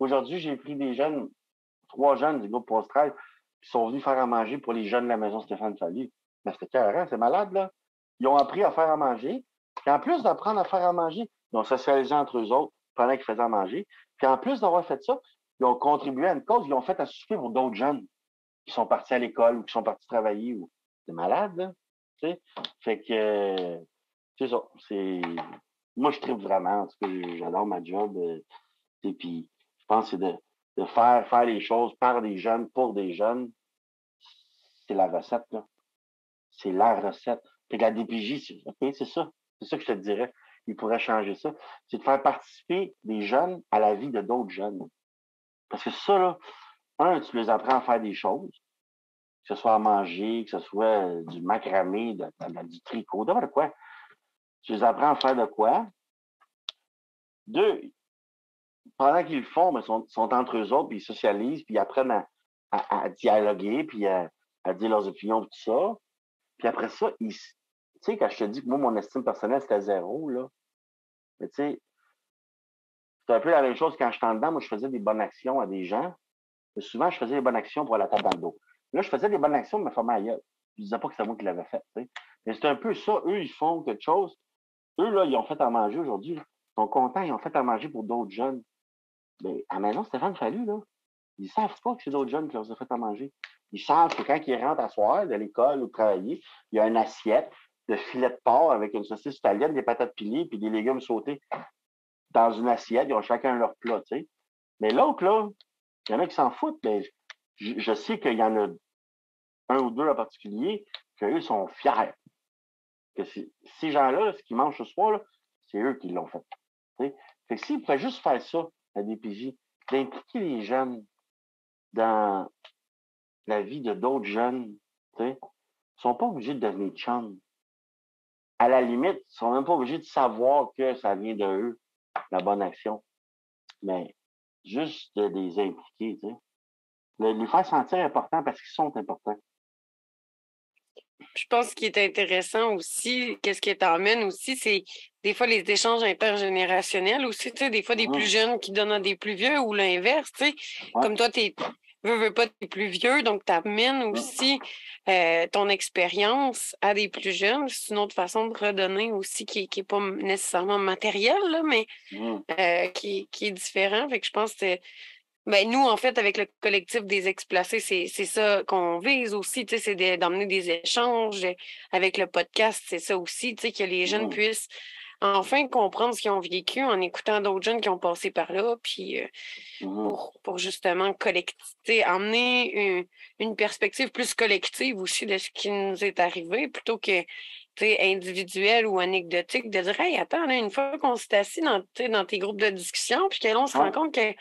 Aujourd'hui, j'ai pris des jeunes, 3 jeunes du groupe Post-13, qui sont venus faire à manger pour les jeunes de la maison Stéphane Fallu. Mais c'était carré, c'est malade, là. Ils ont appris à faire à manger. Puis en plus d'apprendre à faire à manger, ils ont socialisé entre eux autres pendant qu'ils faisaient à manger. Puis en plus d'avoir fait ça, ils ont contribué à une cause, ils ont fait à souffler pour d'autres jeunes qui sont partis à l'école ou qui sont partis travailler. C'est malade, là. Tu sais? Fait que, c'est ça. Moi, je tripe vraiment. En tout cas, j'adore ma job. Et puis, je pense que c'est de faire les choses par des jeunes, pour des jeunes. C'est la recette, là. C'est la recette. Fait que la DPJ, c'est ça. C'est ça que je te dirais. Il pourrait changer ça. C'est de faire participer des jeunes à la vie de d'autres jeunes. Parce que ça, là, tu les apprends à faire des choses, que ce soit à manger, que ce soit du macramé, du tricot, de quoi. Tu les apprends à faire de quoi. 2, pendant qu'ils le font, ils sont entre eux autres, puis ils socialisent, puis ils apprennent à dialoguer, puis à dire leurs opinions, tout ça. Puis après ça, tu sais, quand je te dis que moi, mon estime personnelle, c'était 0, là, mais tu sais, c'est un peu la même chose quand j'étais en dedans. Moi, je faisais des bonnes actions à des gens. Mais souvent, je faisais des bonnes actions pour la table dans le dos. Là, je faisais des bonnes actions, mais formais ailleurs. Je disais pas que c'est moi qui l'avais fait, tu sais. Mais c'est un peu ça. Eux, ils font quelque chose. Eux, là, ils ont fait à manger aujourd'hui. Ils sont contents, ils ont fait à manger pour d'autres jeunes. Mais à la maison, Stéphane Fallu, là, ils savent pas que c'est d'autres jeunes qui leur ont fait à manger. Ils savent que quand ils rentrent à soir de l'école ou de travailler, il y a une assiette de filet de porc avec une saucisse italienne, des patates pilées puis des légumes sautés dans une assiette. Ils ont chacun leur plat, tu sais. Mais l'autre, là, il y en a qui s'en foutent, mais je sais qu'il y en a un ou deux en particulier qu'eux sont fiers. Que ces gens-là, ce qu'ils mangent ce soir, là, c'est eux qui l'ont fait. T'sais. Fait que s'ils pouvaient juste faire ça, la DPJ, d'impliquer les jeunes dans la vie de d'autres jeunes, ils ne sont pas obligés de devenir chums. À la limite, ils sont même pas obligés de savoir que ça vient de eux, la bonne action. Mais juste de les impliquer, les faire sentir importants parce qu'ils sont importants. Je pense qu'il est intéressant aussi, qu'est-ce qui t'emmène aussi, c'est des fois les échanges intergénérationnels aussi, tu sais, des fois des plus jeunes qui donnent à des plus vieux ou l'inverse, tu sais. Ouais. Comme toi, veux pas, t'es plus vieux, donc t'amènes aussi ton expérience à des plus jeunes. C'est une autre façon de redonner aussi qui est pas nécessairement matérielle, là, mais qui est différent. Fait que je pense que ben, nous, en fait, avec le collectif des Exploités, c'est ça qu'on vise aussi, tu sais, c'est d'emmener des échanges. Avec le podcast, c'est ça aussi, tu sais, que les jeunes puissent enfin comprendre ce qu'ils ont vécu en écoutant d'autres jeunes qui ont passé par là, puis pour justement collecter, emmener une perspective plus collective aussi de ce qui nous est arrivé, plutôt que, tu sais, individuel ou anecdotique, de dire, hey, attends, là, une fois qu'on s'est assis dans tes groupes de discussion, puis que là, on se rend compte que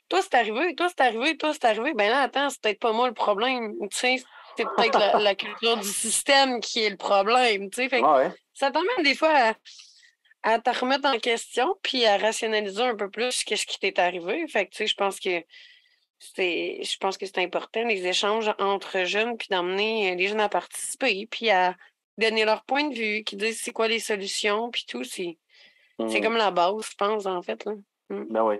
toi, c'est arrivé, toi, c'est arrivé, toi, c'est arrivé. Ben là, attends, c'est peut-être pas moi le problème. Tu sais, c'est peut-être la culture du système qui est le problème. Tu sais, fait Ouais. ça t'emmène des fois à te remettre en question puis à rationaliser un peu plus qu'est-ce qui t'est arrivé. Fait que, tu sais, je pense que c'est important, les échanges entre jeunes, puis d'emmener les jeunes à participer, puis à donner leur point de vue, qui disent c'est quoi les solutions, puis tout. C'est comme la base, je pense, en fait, là. Ben oui.